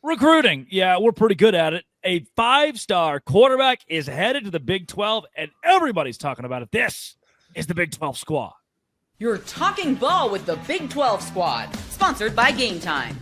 Recruiting. Yeah, we're pretty good at it. A 5-star quarterback is headed to the Big 12, and everybody's talking about it. This is the Big 12 squad. You're talking ball with the Big 12 squad, sponsored by Game Time.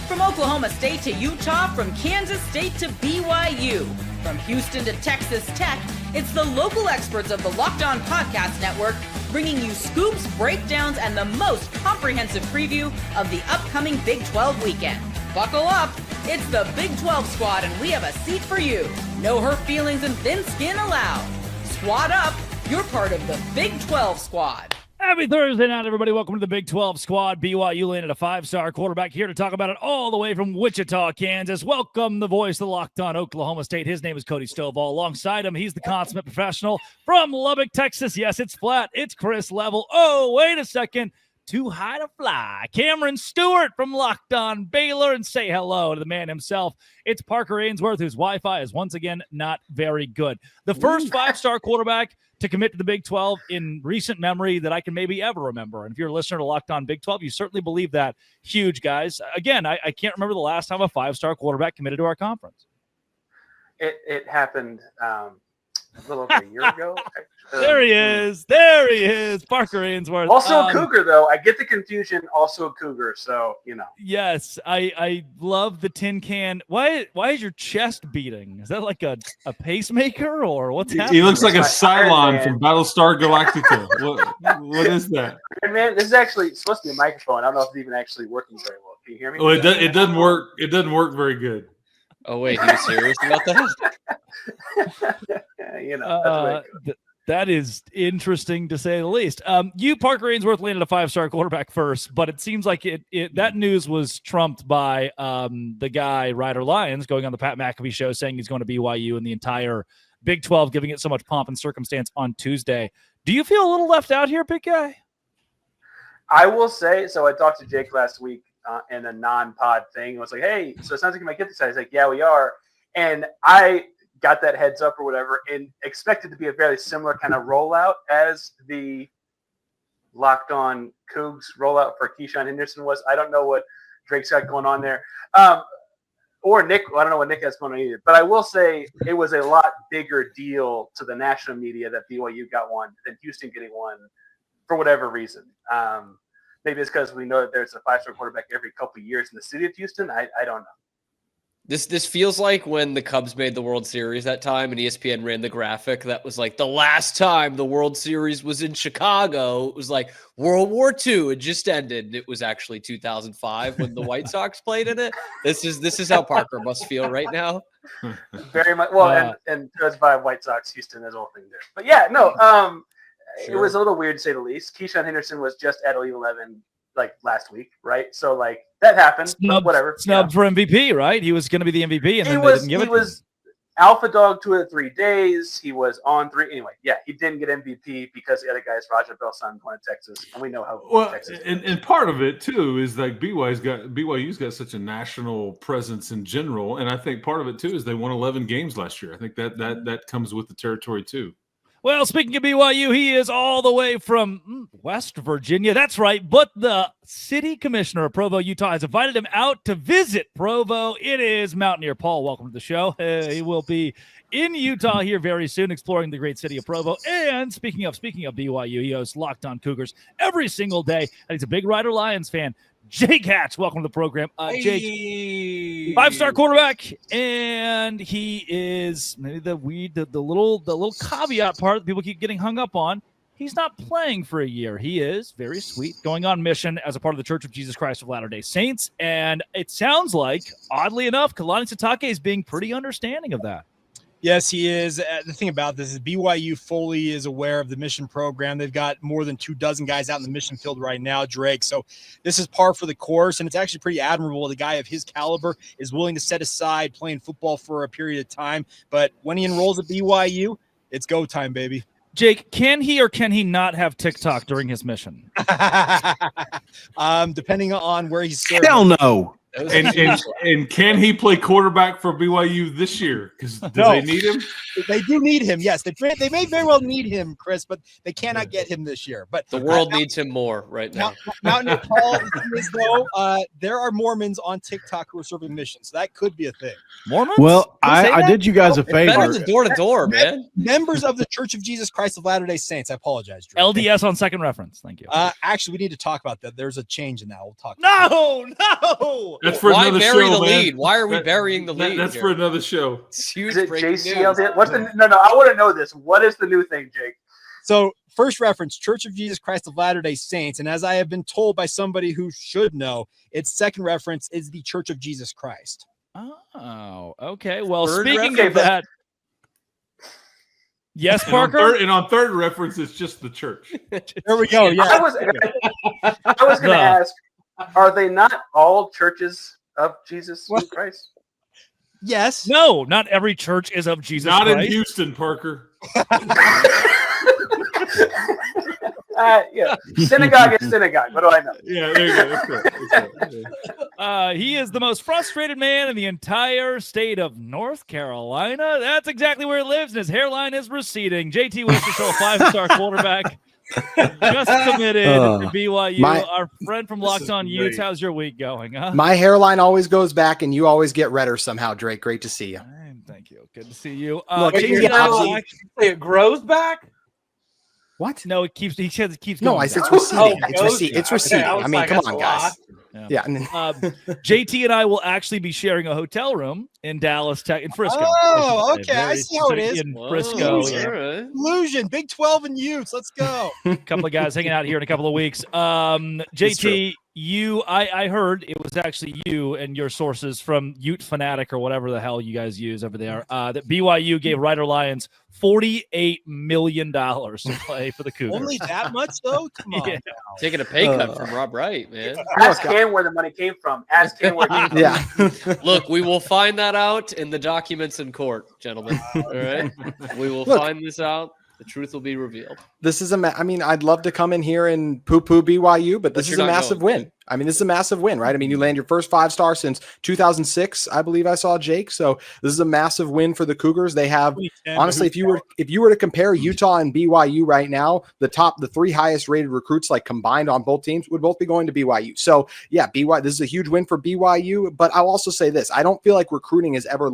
From Oklahoma State to Utah, from Kansas State to BYU, from Houston to Texas Tech, it's the local experts of the Locked On Podcast Network bringing you scoops, breakdowns, and the most comprehensive preview of the upcoming Big 12 weekend. Buckle up, it's the Big 12 squad, and we have a seat for you. No hurt feelings and thin skin allowed. Squad up, you're part of the Big 12 squad. Happy Thursday night, everybody. Welcome to the Big 12 squad. BYU landed a 5-star quarterback here to talk about it all the way from Wichita, Kansas. Welcome the voice of the Locked On Oklahoma State. His name is Cody Stovall. Alongside him, he's the consummate professional from Lubbock, Texas. Yes, it's flat. It's Chris Level. Oh, wait a second. Too high to fly. Cameron Stewart from Locked On Baylor, and say hello to the man himself. It's Parker Ainsworth, whose Wi-Fi is once again not very good. The first 5-star quarterback to commit to the Big 12 in recent memory that I can maybe ever remember. And if you're a listener to Locked On Big 12, you certainly believe that. Huge, guys. Again, I can't remember the last time a 5-star quarterback committed to our conference. It happened a little over a year ago. There he is. Parker Ainsworth. Also a Cougar, though. I get the confusion. Also a Cougar, so, you know. Yes, I love the tin can. Why is your chest beating? Is that like a pacemaker or what's happening? He looks like a Cylon from Battlestar Galactica. What is that? Man, this is actually supposed to be a microphone. I don't know if it's even actually working very well. Can you hear me? Oh, it doesn't work. It doesn't work very good. Oh, wait, he was serious about that? You know, that is interesting to say the least. You, Parker Ainsworth, landed a 5-star quarterback first, but it seems like that news was trumped by the guy, Ryder Lyons, going on the Pat McAfee show saying he's going to BYU and the entire Big 12 giving it so much pomp and circumstance on Tuesday. Do you feel a little left out here, big guy? I will say, so I talked to Jake last week in a non-pod thing. I was like, hey, so it sounds like you might get this. I was like, yeah, we are. And I got that heads up or whatever and expected to be a very similar kind of rollout as the Locked On Cougs rollout for Keyshawn Henderson was. I don't know what Drake's got going on there. Or Nick, I don't know what Nick has going on either. But I will say it was a lot bigger deal to the national media that BYU got one than Houston getting one for whatever reason. Maybe it's because we know that there's a 5-star quarterback every couple of years in the city of Houston. I don't know. This feels like when the Cubs made the World Series that time and ESPN ran the graphic that was like the last time the World Series was in Chicago. It was like World War II had just ended. It was actually 2005 when the White Sox played in it. This is how Parker must feel right now. Very much. Well, and judged by White Sox, Houston, there's a whole thing there. But yeah, no, It was a little weird to say the least. Keyshawn Henderson was just at Elite 11 like last week, right? So like that happened. Whatever. Snubbed for MVP, right? He was going to be the MVP, and then they didn't give it. He was alpha dog 2 of the 3 days. He was on 3 anyway. Yeah, he didn't get MVP because the other guy's Roger Bell's son going to Texas, and we know how Texas. And part of it too is like BYU's got such a national presence in general, and I think part of it too is they won 11 games last year. I think that comes with the territory too. Well, speaking of BYU, he is all the way from West Virginia. That's right. But the city commissioner of Provo, Utah, has invited him out to visit Provo. It is Mountaineer Paul. Welcome to the show. He will be in Utah here very soon, exploring the great city of Provo. And speaking of BYU, he hosts Locked On Cougars every single day. And he's a big Ryder Lyons fan. Jake Hatch, welcome to the program. Jake, 5-star quarterback, and he is maybe the little caveat part that people keep getting hung up on. He's not playing for a year. He is very sweet, going on mission as a part of the Church of Jesus Christ of Latter-day Saints, and it sounds like, oddly enough, Kalani Sitake is being pretty understanding of that. Yes, he is. The thing about this is BYU fully is aware of the mission program. They've got more than 24 guys out in the mission field right now, Drake. So this is par for the course, and it's actually pretty admirable. The guy of his caliber is willing to set aside playing football for a period of time. But when he enrolls at BYU, it's go time, baby. Jake, can he or can he not have TikTok during his mission? Depending on where he's serving. Hell no. And can he play quarterback for BYU this year? Because do they need him? They do need him. Yes, they may very well need him, Chris, but they cannot get him this year. But the world needs him more right now. Mountaineer Paul, there are Mormons on TikTok who are serving missions, so that could be a thing. Mormons? Well, I did you guys a favor. Better than door to door, man. Members of the Church of Jesus Christ of Latter-day Saints. I apologize, Drew. LDS on second reference. Thank you. Actually, we need to talk about that. There's a change in that. We'll talk. No. That's for Why another bury show, the man. lead? Why are we burying the lead? That's here? for another show. It's huge Is it breaking JCL? news. What's the no? I want to know this. What is the new thing, Jake? So, first reference, Church of Jesus Christ of Latter-day Saints. And as I have been told by somebody who should know, its second reference is the Church of Jesus Christ. Oh, okay. Well, Third speaking reference? of that, yes, And Parker. on third reference, it's just the church. There we go. I Yeah. was going to ask, are they not all churches of Jesus Christ? Yes. No, not every church is of Jesus Not Christ. in Houston, Parker. Yeah, synagogue is synagogue. What do I know? Yeah, there you go. That's right. He is the most frustrated man in the entire state of North Carolina. That's exactly where he lives, and his hairline is receding. JT Winston, a 5-star quarterback, just committed to BYU. Our friend from Locked On Utes. How's your week going? Huh? My hairline always goes back, and you always get redder somehow, Drake. Great to see you. Thank you. Good to see you. Look, JT, It grows back. What? no, it keeps. He says it keeps. No, going I said down. it's receding. Oh, It's receding. It's receding. I was I mean, like, come that's on, a guys. lot. Yeah. JT and I will actually be sharing a hotel room in Dallas, in Frisco. Oh, I should say. okay. I see how it is. In Whoa, Frisco. all Yeah. right. Illusion, Big 12 and Utes. Let's go. A couple of guys hanging out here in a couple of weeks. JT, I heard it was actually you and your sources from Ute Fanatic or whatever the hell you guys use over there, that BYU gave Ryder Lyons $48 million to play for the Cougars. Only that much, though? Come on. Yeah. Taking a pay cut from Rob Wright, man. Ask him where the money came from. Ask him where it came from. Yeah. Look, we will find that out in the documents in court, gentlemen. All right, we will find this out. The truth will be revealed. This is I mean, I'd love to come in here and poo-poo BYU, but this is a massive win. I mean, this is a massive win, right? I mean, you land your first 5-star since 2006, I believe I saw, Jake. So this is a massive win for the Cougars. They have, honestly, if you were to compare Utah and BYU right now, the 3 highest rated recruits, like combined on both teams, would both be going to BYU. So yeah, this is a huge win for BYU. But I'll also say this: I don't feel like recruiting has ever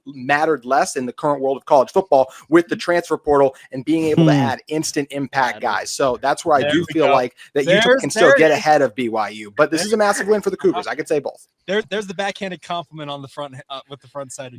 mattered less in the current world of college football with the transfer portal and being able to add instant impact guys. So that's where I do feel like that Utah can still get ahead of BYU. But this is a massive win for the Cougars. I could say both. There's the backhanded compliment on the front with the front side.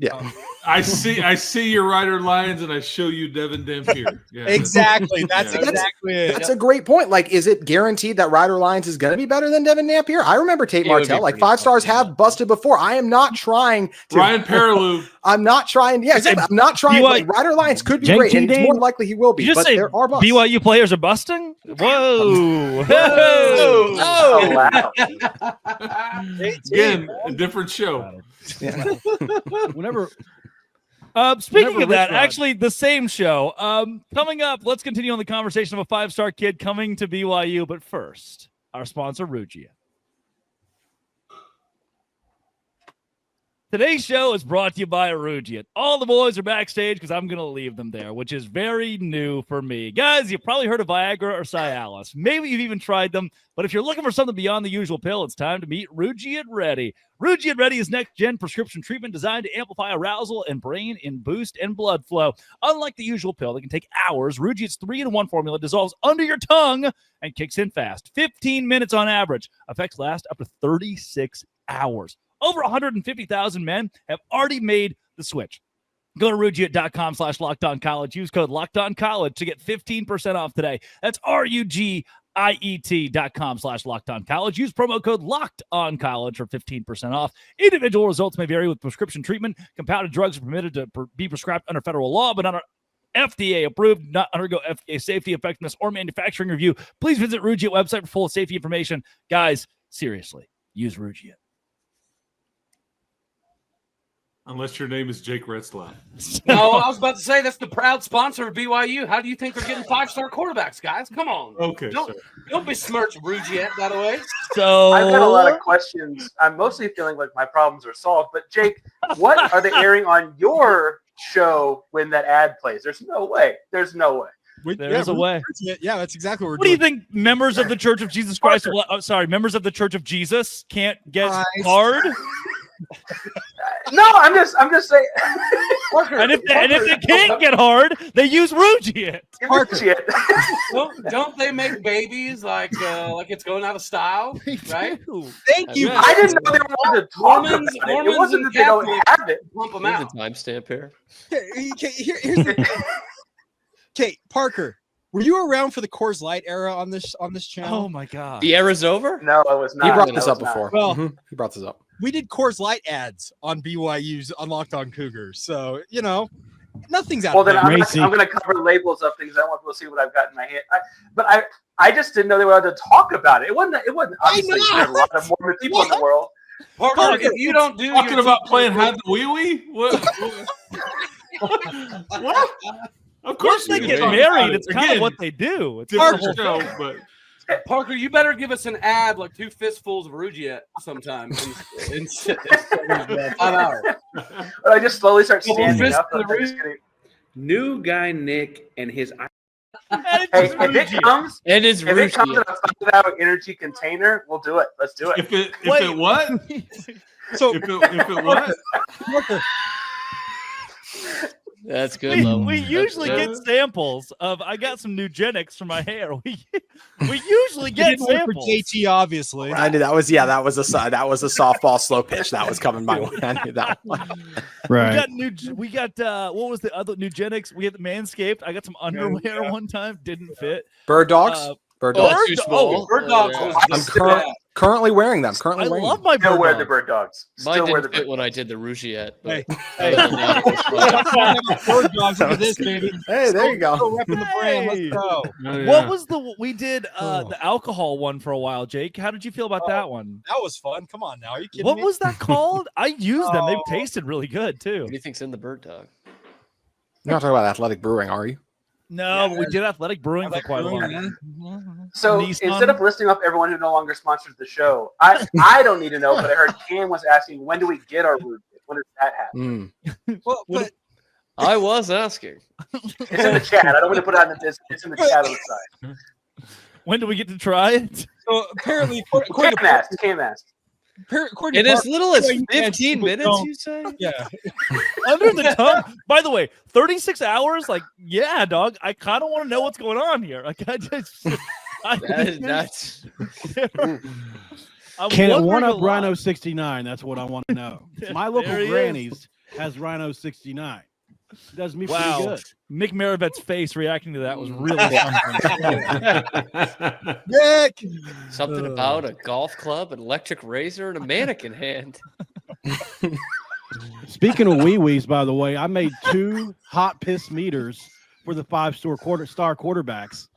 I see your Ryder Lyons, and I show you Devin Dampier. Yeah, Exactly. That's exactly it. That's a great point. Like, is it guaranteed that Ryder Lyons is going to be better than Devin Dampier? I remember Tate Martell. Like 5-stars have busted before. I am not trying to. Ryan Paralou. I'm not trying. Yes, I'm not trying. Like, Ryder Lyons could be great, and it's more likely he will be. You just but say there are busts. BYU players are busting? Whoa. Oh, Oh, wow. Again, a different show. Yeah. Whenever speaking Whenever of that, Rich Rod- actually the same show. Coming up, let's continue on the conversation of a 5-star kid coming to BYU. But first, our sponsor, Rugia. Today's show is brought to you by Rugia. All the boys are backstage because I'm going to leave them there, which is very new for me. Guys, you've probably heard of Viagra or Cialis. Maybe you've even tried them, but if you're looking for something beyond the usual pill, it's time to meet Rugia Ready. Rugia Ready is next-gen prescription treatment designed to amplify arousal and brain and boost and blood flow. Unlike the usual pill that can take hours, Rugia's 3-in-1 formula dissolves under your tongue and kicks in fast. 15 minutes on average. Effects last up to 36 hours. Over 150,000 men have already made the switch. Go to Rugiet.com/LockedOnCollege. Use code LockedOnCollege to get 15% off today. That's RUGIET.com/LockedOnCollege. Use promo code LockedOnCollege for 15% off. Individual results may vary with prescription treatment. Compounded drugs are permitted to be prescribed under federal law, but not FDA approved, not undergo FDA safety, effectiveness, or manufacturing review. Please visit Rugiet website for full safety information. Guys, seriously, use Rugiet. Unless your name is Jake Retzlaff. No, I was about to say that's the proud sponsor of BYU. How do you think they're getting 5-star quarterbacks, guys? Come on. Okay, Don't, sorry. Don't besmirch Rugiet, by the way. So I've got a lot of questions. I'm mostly feeling like my problems are solved. But Jake, what are they airing on your show when that ad plays? There's no way. There's no way. There's a way. Yeah, that's exactly what we're What do you doing. think members of the Church of Jesus Christ, members of the Church of Jesus can't get hard? No, I'm just saying. And if they can't get hard, they use Rugiet. Don't they make babies like it's going out of style, right? Thank you. I didn't know they wanted to talk about it. It wasn't that they don't have it. Pump them Here's out. a timestamp here. Here's the thing. Okay, Parker, were you around for the Coors Light era on this channel? Oh my God. The era's over? No, I was not. He brought No, this I up was not. before. Well, He brought this up. we did Coors Light ads on BYU's Unlocked on Cougars. So, nothing's out Well, of then bounds. I'm going to cover labels of things. I want people to see what I've got in my hand. But I just didn't know they were allowed to talk about it. It wasn't obviously there's a lot of Mormon people in the world. Parker, if you don't do Talking your about playing hide the wee wee? What? What? Of course Once they we get can. married, it's kind Again, of what they do. It's different the whole show, thing. but Parker, you better give us an ad like 2 fistfuls of Rugiet sometime. In 5 hours. But I just slowly start standing fist up. to the I'm just kidding. New guy Nick and his And it's Hey, just if it Rugiet. comes, It is if it comes in Rugiet. a 5-hour energy container, we'll do it. Let's do it. if it Wait. what? So, If it what? Parker, That's good. Low. We That's usually good. get samples of. I got some Nugenics for my hair. We usually you get didn't wait for samples. JT, obviously. I knew that was that was a softball slow pitch that was coming my way. I knew that one. We got what was the other Nugenics? We had the Manscaped. I got some underwear one time, didn't fit. Bird dogs. Bird Oh, dogs. that's too small. Bird dogs Yeah. was I'm currently wearing them. I love my Still bird wear dog. the bird dogs. Mine Still wear the didn't fit bird when I dogs. did the Rugiet. But Hey, other than that, it was fine. Bird dogs, look at this, baby. Hey, there you go. Still repping the brand. Hey. Let's go. Oh, yeah. What was we did the alcohol one for a while, Jake? How did you feel about that one? That was fun. Come on now. Are you kidding What me? was that called? I used them. They Oh. tasted really good too. What do you think's in the bird dog? You're not talking about athletic brewing, are you? No, but we did athletic brewing for Athletic quite a Brewing, long. So Nissan. instead of listing up everyone who no longer sponsors the show, I don't need to know, but I heard Cam was asking, when do we get our root? When does that happen? Well, but I was asking. It's in the chat. I don't want to put it on the disc. It's in the chat on the side. When do we get to try it? so apparently, Cam according to asked. Cam asked. according In to as Parker- little as you can't 15 put minutes, no- you say? Yeah. Under the tongue. By the way, 36 hours. Like, yeah, dog. I kind of want to know what's going on here. Like, that's. That's I'm Can it wondering one a up lot. Rhino 69? That's what I want to know. My local There he is. Granny's has Rhino 69. It does me Wow. pretty good. Mick Maravet's face reacting to that was really something. Nick. something about a golf club, an electric razor, and a mannequin hand. Speaking of wee-wees, by the way, I made 2 hot piss meters for the 5-star quarterbacks.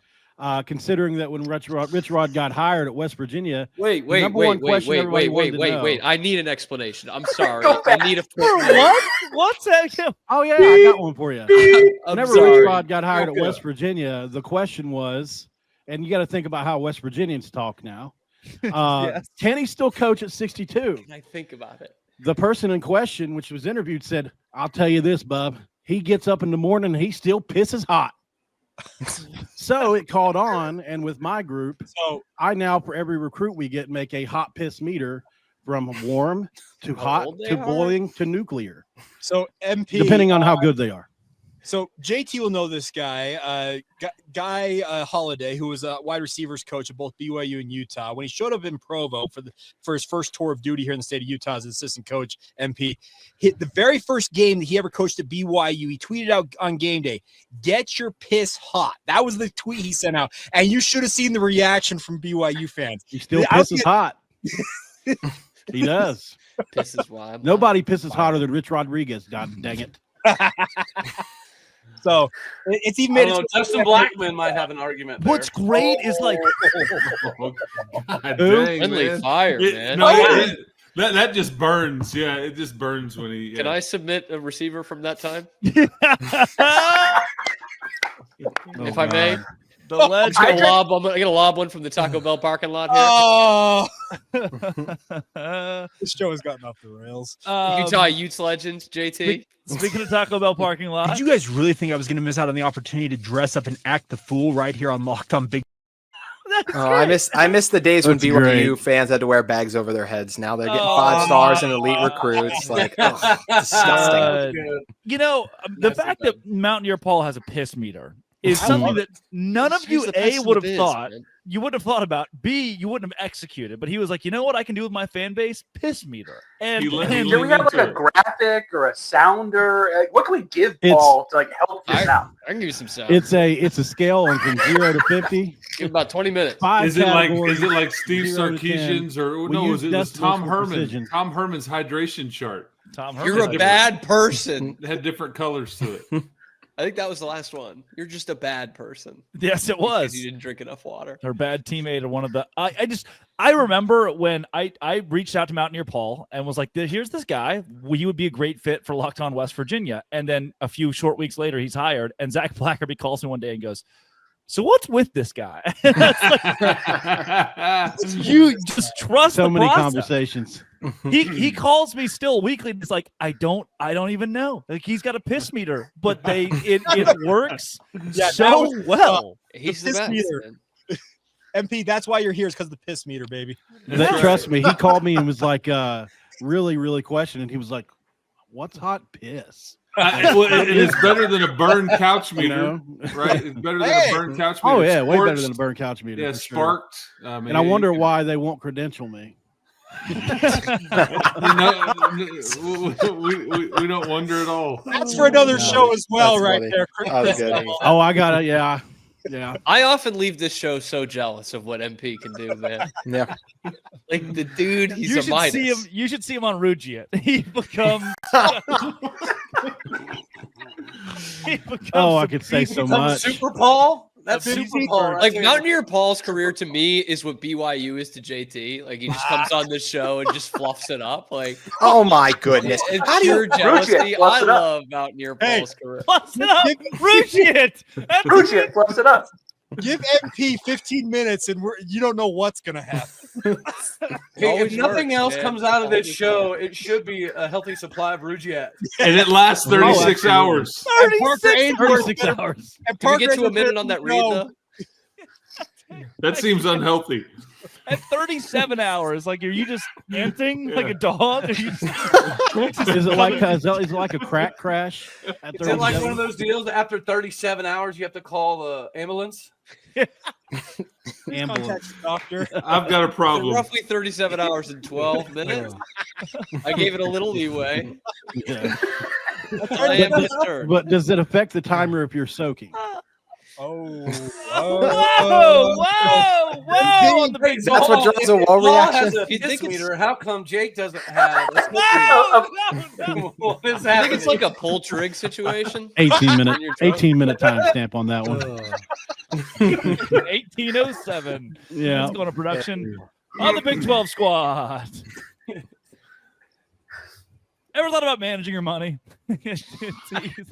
Considering that when Rich Rod got hired at West Virginia, Wait. number one question everybody wanted to know. I need an explanation. I'm sorry. Go I back. need a What? What's that? oh yeah, I got one for you. I'm Whenever sorry. Rich Rod got hired at Okay. West Virginia, the question was, and you got to think about how West Virginians talk now. Yes. Can he still coach at 62? Can I think about it? The person in question, which was interviewed, said, "I'll tell you this, bub. He gets up in the morning and he still pisses hot." So it caught on, and with my group, So I now for every recruit we get make a hot piss meter from warm to How hot old they to are? boiling to nuclear, MP, depending on how good they are. So JT will know this guy, Guy Holiday, who was a wide receivers coach at both BYU and Utah. When he showed up in Provo for his first tour of duty here in the state of Utah as an assistant coach, MP, the very first game that he ever coached at BYU, he tweeted out on game day, "Get your piss hot." That was the tweet he sent out, and you should have seen the reaction from BYU fans. He still I pisses hot. He does. This is why I'm Nobody pisses hotter than Rich Rodriguez. God dang it. So it's even I made don't know, it. Justin Blackman might have an argument there. What's great is like God Who? dang, friendly man. fire, It- man. no, that just burns. Yeah, it just burns when he. Can I submit a receiver from that time? Oh, If I may? God. The legend. I'm gonna lob one from the Taco Bell parking lot here. Oh, this show has gotten off the rails. Utah Utes legend, JT. Speaking of Taco Bell parking lot, Did you guys really think I was going to miss out on the opportunity to dress up and act the fool right here on Locked On Big? I miss the days when That's BYU great. fans had to wear bags over their heads. Now they're getting 5 stars and elite recruits. Like, disgusting. The fact that Mountaineer Paul has a piss meter is something that none of you would have thought. Man. You wouldn't have thought about. B, you wouldn't have executed. But he was like, you know what I can do with my fan base? Piss meter. And Can we have like a graphic or a sounder? Like, what can we give Paul to like help this out? I can give you some sound. It's a scale on from 0 to 50. Give about 20 minutes. 5 Is it categories, like Steve 0 to 10. Sarkisian's or We no? use It was Tom decimals for Herman. precision. Tom Herman's hydration chart. Tom You're a bad person. It had different colors to it. I think that was the last one. You're just a bad person. Yes, it was. Because you didn't drink enough water. Her bad teammate or one of the. I remember when I reached out to Mountaineer Paul and was like, here's this guy. He would be a great fit for Locked On West Virginia. And then a few short weeks later, he's hired. And Zach Blackerby calls me one day and goes, so what's with this guy? You just trust So the many process. conversations. He calls me still weekly. And it's like, I don't even know. Like, he's got a piss meter, but it works so well. He's the piss best. meter. Man. MP, that's why you're here, is because of the piss meter, baby. Trust me, he called me and was like, really, really questioning. He was like, what's hot piss? It's better than a burn couch meter, know? right? It's better than a burn couch meter. Oh yeah, way better Scorched. than a burn couch meter. Yeah, for sure. sparked. I mean, And I wonder why they won't credential me. we don't wonder at all. That's for another show as well, That's right funny. there. That was good. Oh, I got it. Yeah. I often leave this show so jealous of what MP can do, man. Yeah. Like the dude, he's You a should Midas. see him. You should see him on Rugiet. He becomes. Oh, I could say so much. Super Paul? That's A Super super- Paul. Like Mountaineer Paul's career to me is what BYU is to JT. Like he just comes on this show and just fluffs it up. Like Oh my goodness. it's How do you pure jealousy. Rugiet, fluffs I it up. love Mountaineer Paul's career. Plus it up, Rugiet. Rugiet fluffs it up. Give MP 15 minutes, and you don't know what's gonna happen. Hey, if Always nothing works, else man. comes out of this Always show, it should be a healthy supply of Rugiet. And it lasts 36 absolutely. hours. 36 hours. And Can we get Parker to a minute on that read though? That seems unhealthy. At 37 hours, like, are you just emptying like a dog? Are you just, Is it like a crack crash? At Is it like 37? one of those deals that after 37 hours you have to call the ambulance? Ambulance. Contact the doctor. I've got a problem. Roughly 37 hours and 12 minutes. I gave it a little leeway. Yeah. I am disturbed. But does it affect the timer if you're soaking? Oh, whoa! On the big That's what draws a wall Paul reaction. has a You think piss it's- meter. How come Jake doesn't have a no. What is I think happening? it's like a pull trig situation. 18 minute timestamp on that one. 1807. Yeah. Let's go to production on the Big 12 squad. Ever thought about managing your money? It's easy.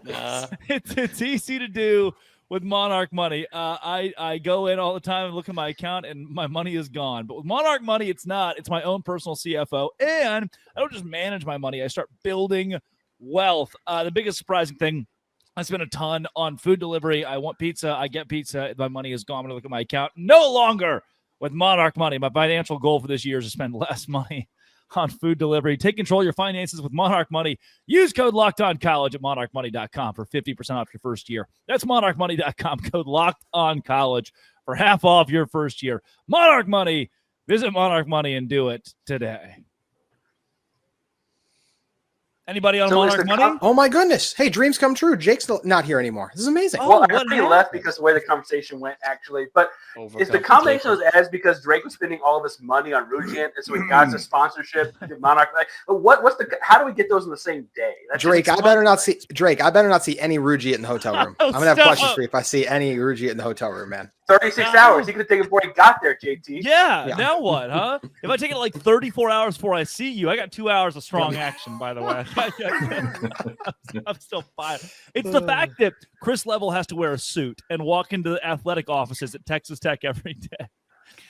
Nah. It's easy to do with Monarch Money. I go in all the time and look at my account and my money is gone. But with Monarch Money, it's not. It's my own personal CFO. And I don't just manage my money. I start building wealth. The biggest surprising thing, I spend a ton on food delivery. I want pizza. I get pizza. My money is gone. I'm going to look at my account. No longer with Monarch Money. My financial goal for this year is to spend less money on food delivery. Take control of your finances with Monarch Money. Use code LOCKEDONCollege at monarchmoney.com for 50% off your first year. That's monarchmoney.com, code LOCKEDONCollege for half off your first year. Monarch Money. Visit Monarch Money and do it today. Anybody on So is Monarch the Money? Oh my goodness. Hey, dreams come true. Jake's still not here anymore. This is amazing. Oh, Well, what everybody happened? left because of the way the conversation went, actually. But is the combination of as because Drake was spending all this money on Ruggian, and so he got the sponsorship, the Monarch. Like, what's the? How do we get those on the same day? That's Drake, just- I better not see any Ruggiet in the hotel room. I'm gonna have Stop. questions for you if I see any Ruggiet in the hotel room, man. 36 hours. He could have taken before he got there, JT. Yeah, now what, huh? If I take it like 34 hours before I see you, I got 2 hours of strong action, by the way. I'm still fine. It's the fact that Chris Level has to wear a suit and walk into the athletic offices at Texas Tech every day.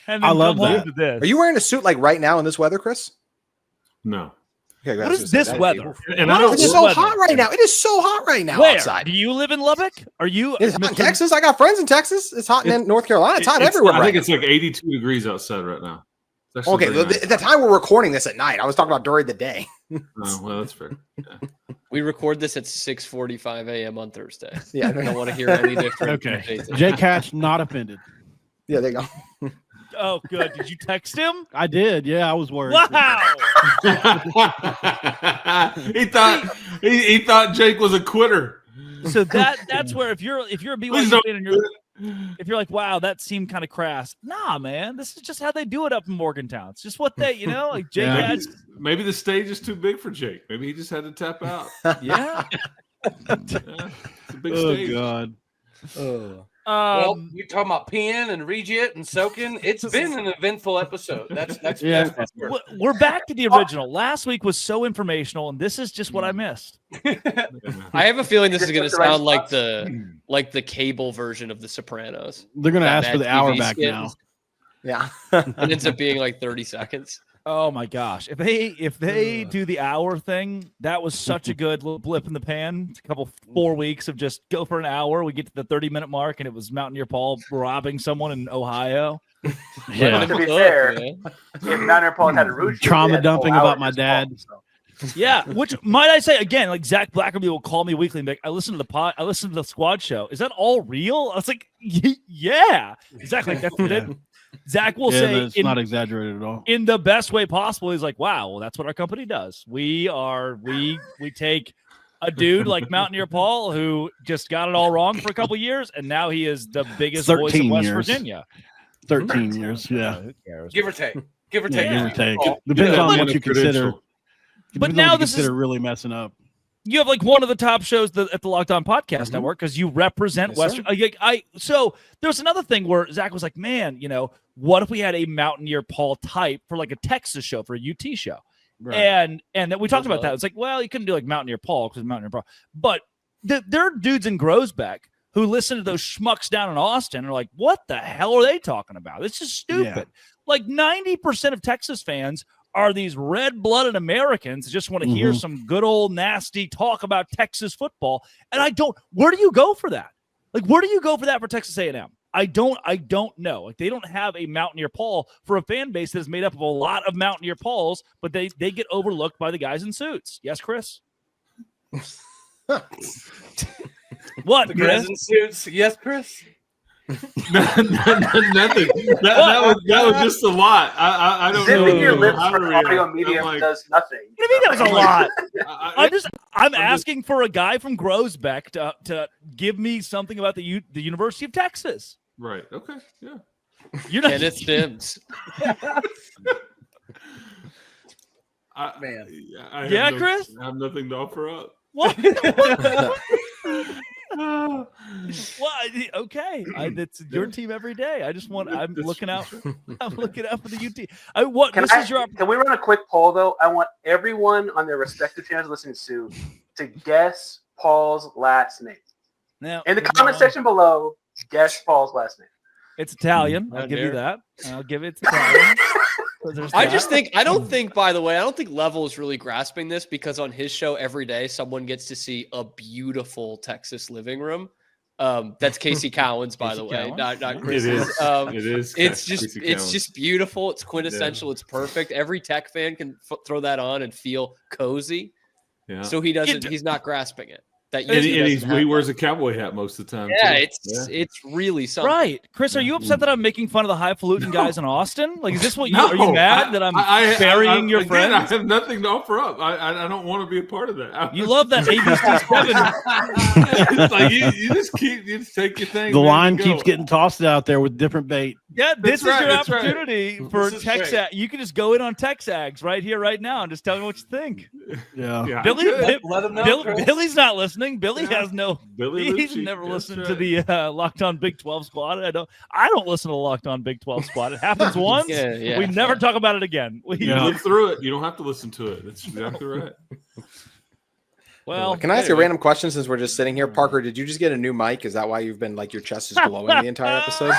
And then I love come home that. to this. Are you wearing a suit like right now in this weather, Chris? No. Okay, What is this weather? And What I don't. is It's this so weather? hot right now. It is so hot right now Where? outside. Do you live in Lubbock? Are you It's hot in Mr. Texas. I got friends in Texas. It's hot in North Carolina. It's hot It's- everywhere I right think now. it's like 82 degrees outside right now. It's actually Okay, very nice. at the time we're recording this at night. I was talking about during the day. Oh, well, that's fair. Yeah. We record this at 6:45 a.m. on Thursday. Yeah, I don't want to hear any different. Okay. Jason. Jake Hatch not offended. Yeah, there you go. Oh, good. Did you text him? I did. Yeah, I was worried. Wow. he thought Jake was a quitter. So that's where if you're a BYU Please don't fan and if you're like, wow, that seemed kind of crass. Nah, man, this is just how they do it up in Morgantown. It's just what they, like Jake Yeah. Hatch. Maybe the stage is too big for Jake. Maybe he just had to tap out. Yeah. Yeah, it's a big Oh stage. God. Well, you're talking about peeing and rejit and soaking. It's been an eventful episode. That's Yeah. that's for sure. We're back to the original. Last week was so informational, and this is just what I missed. I have a feeling this is Just going to put the right sound like spots. the cable version of The Sopranos. They're gonna That ask for bad the hour TV back skins. now. Yeah. It ends up being like 30 seconds. Oh my gosh! If they do the hour thing, that was such a good little blip in the pan. It's a couple 4 weeks of just go for an hour. We get to the 30-minute mark, and it was Mountaineer Paul robbing someone in Ohio. Yeah. To be Look, fair, man. if Mountaineer Paul had a root, Trauma dumping about my dad. Yeah, which might I say again, like Zach Blackerby will call me weekly and be like, I listened to the squad show. Is that all real? I was like, yeah. Exactly. That's it. Zach will Yeah, say it's not exaggerated at all. in the best way possible. He's like, wow, well, that's what our company does. We take a dude like Mountaineer Paul who just got it all wrong for a couple years, and now he is the biggest voice of 13 West years. Virginia. 13 years. Yeah. Who cares? Give or take. Yeah, give or take. Oh, Depends Yeah, on and what a you consider. credential. But Depends on now what you this is- consider really messing up. You have like one of the top shows at the Locked On Podcast Network because you represent Yes, Western. So there's another thing where Zach was like, man, what if we had a Mountaineer Paul type for like a Texas show, for a UT show? And that we talked about that. It's like, well, you couldn't do like Mountaineer Paul because Mountaineer Paul. But there are dudes in Groesbeck who listen to those schmucks down in Austin and are like, what the hell are they talking about? It's just stupid. Yeah. Like 90% of Texas fans are these red-blooded Americans that just want to hear some good old nasty talk about Texas football. And where do you go for that? Like, where do you go for that for Texas A&M? I don't know. Like, they don't have a Mountaineer Paul for a fan base that is made up of a lot of Mountaineer Pauls, but they get overlooked by the guys in suits. Yes, Chris? What, The Chris? guys in suits. Yes, Chris. Nothing. That was just a lot. I don't know. Zipping your lips how to for react. audio I'm medium like- does nothing. What do you mean that was a lot? I- I'm asking for a guy from Groesbeck to give me something about the University of Texas. Right. Okay. Yeah. You're not. Kenneth Sims. Man. I have Yeah, Chris? I have nothing to offer up. What? Well, okay. It's your team every day. I'm looking out. I'm looking out for the UT. Can we run a quick poll though? I want everyone on their respective channels listening to guess Paul's last name. Now, In the comment section below, guess Paul's last name. it's Italian. I'll Not give you here. that. I'll give it Italian. So there's I that. just think I don't think Level is really grasping this because on his show every day someone gets to see a beautiful Texas living room. That's Casey Cowens, by the way, not Chris's. It is. It's Casey just Cowens. beautiful. It's quintessential. It's perfect. Every Tech fan can throw that on and feel cozy. Yeah. So he's not grasping it. That And usually he doesn't happen. wears a cowboy hat most of the time. Yeah, too. it's really something. Right, Chris. Are you upset that I'm making fun of the highfalutin guys in Austin? Like, is this what you No, are you mad that I'm burying your again, friends? I have nothing to offer up. I don't want to be a part of that. You love that ABC7. It's like you just take your thing. The man, line and go. keeps getting tossed out there with different bait. Yeah, this is right, your that's right. opportunity for This is Texas. great. You can just go in on Texags right here, right now, and just tell me what you think. Yeah. Yeah, Billy, I could. Let him know, Chris. Billy's not listening. listening. Billy has no. Billy He's Lucci, never that's listened right. to the Locked On Big 12 Squad. I don't listen to Locked On Big 12 Squad. It happens once. Yeah. We never talk about it again. You live through it. You don't have to listen to it. That's exactly right. Well, can I ask you a random question since we're just sitting here? Parker, did you just get a new mic? Is that why you've been like your chest is glowing the entire episode?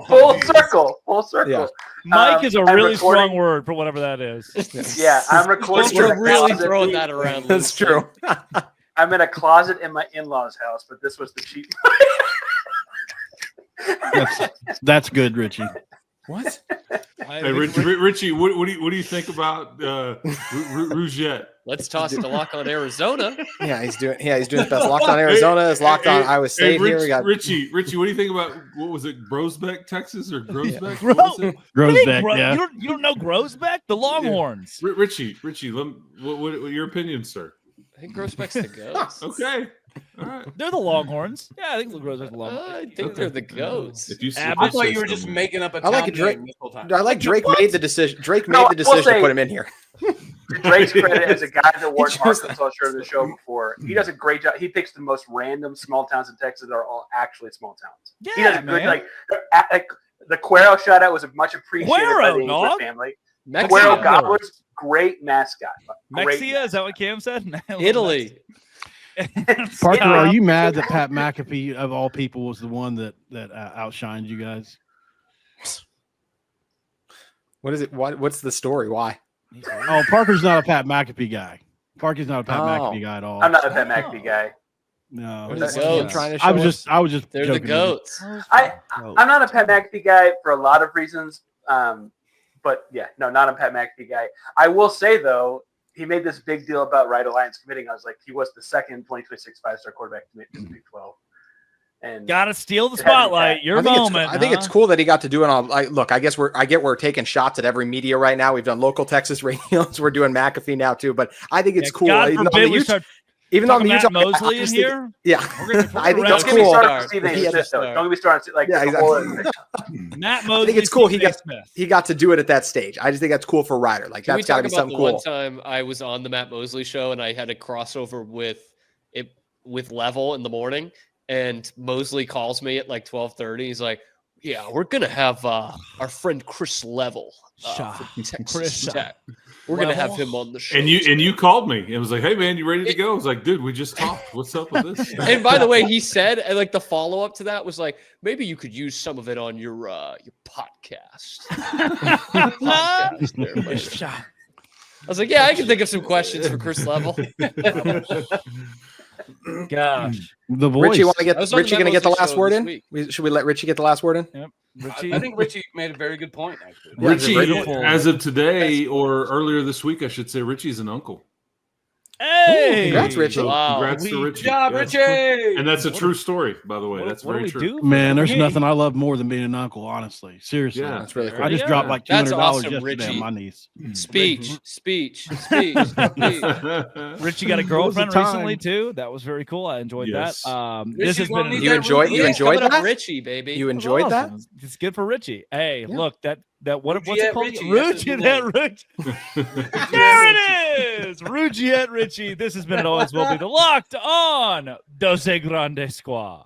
Full circle. Yeah. Mike is a I'm really recording- strong word for whatever that is. Yeah, I'm recording. in a We're really closet. throwing that around. That's true. I'm in a closet in my in-laws' house, but this was the cheap. That's good, Richie. What? Hey, Richie, what do you think about Rougette? Let's toss it to Lock On Arizona. Yeah, he's doing his best. Locked On Arizona is locked on Iowa State here. We got Richie, what do you think about what was it, Grosbeck, Texas, or Grosbeck? Gro- What was it? Grosbeck, Gro- yeah. You don't know Grosbeck? The Longhorns. Richie, what your opinion, sir? I think Grosbeck's the goats. Okay, all right. They're the Longhorns. Yeah, I think Grosbeck's the Longhorns. I think they're the goats. If you I I thought you were just making up a I like town it, Drake. name this whole time. I like Drake made the decision. Drake made No, the decision we'll to put say- him in here. To Drake's credit, as a guy that wore an just- Arkansas shirt of the show before, he does a great job. He picks the most random small towns in Texas that are all actually small towns. He does Yeah, a good, man. like the Cuero shout out was much appreciated by Cuero, the English dog. family. Mexico. Cuero Gobblers, great mascot. Great Mexia, is that what Cam said? Italy. Parker, Yeah. are you mad that Pat McAfee, of all people, was the one that outshined you guys? What is it? What's the story? Why? Oh, Parker's not a Pat McAfee guy. Parker's not a Pat Oh. McAfee guy at all. I'm not a Pat McAfee guy. No, What The is goats. Cam trying to I show was us? just. They're the joking with you. goats. I'm not a Pat McAfee guy for a lot of reasons. But yeah, no, not a Pat McAfee guy. I will say though, he made this big deal about Ryder Lyons committing. I was like, he was the second 2026 5-star quarterback commit in the Big 12. And Gotta steal the It had to be spotlight. Pat. Your I think moment. It's, I think it's cool that he got to do it on. Look, I guess I get we're taking shots at every media right now. We've done local Texas radios. We're doing McAfee now too. But I think it's cool. God Even though forbid the we Utes- start even though talking the Matt Utah Mosley in obviously- here. Yeah, We're I think gonna that's don't get me cool. started on Stephen A. He had Smith, to though. Don't get me started on like Yeah, the exactly. whole- Matt Mosley. it's cool. Stephen A. Smith. He got to do it at that stage. I just think that's cool for Ryder. Like Can we that's got to talk be about something the one cool. time I was on the Matt Mosley show and I had a crossover with Level in the morning, and Mosley calls me at like 12:30. He's like, "Yeah, we're gonna have our friend Chris Level from Texas Chris Tech. We're gonna have Level. him on the show." And you called me. It was like, hey man, you ready to go? I was like, dude, we just talked. What's up with this? And by the way, he said, and like the follow up to that was like, maybe you could use some of it on your podcast. Podcast there, buddy. I was like, yeah, I can think of some questions for Chris Level. Gosh, The voice. Richie, want to get I was on the Richie going to Matt get the Mosley last show word this in? week. Should we let Richie get the last word in? Richie. I think Richie made a very good point, actually. Yeah, Richie, beautiful. as of today or earlier this week, I should say, Richie's an uncle. Hey, congrats, Richie. So Wow. congrats to We- Richie. Good job, Yeah. Richie! And that's a true story, by the way. That's what do very we true. do? for Man, there's Hey. nothing I love more than being an uncle. Honestly, seriously. Yeah. That's really cool. I just Yeah. dropped like That's $200 awesome, yesterday Richie. on my niece. Speech. Richie got a girlfriend time. recently too. That was very cool. I enjoyed Yes. that. This Richie's has gonna been need You that enjoyed- root you beer. enjoyed Coming up that? Richie, baby. You enjoyed that? awesome. It's good for Richie. Hey, Yeah. look what's Rugiette it called? Richie, that's his Rugiette name. Richie. There it is. Rugiette Richie. This has been and always will be the Locked On Doce Grande Squad.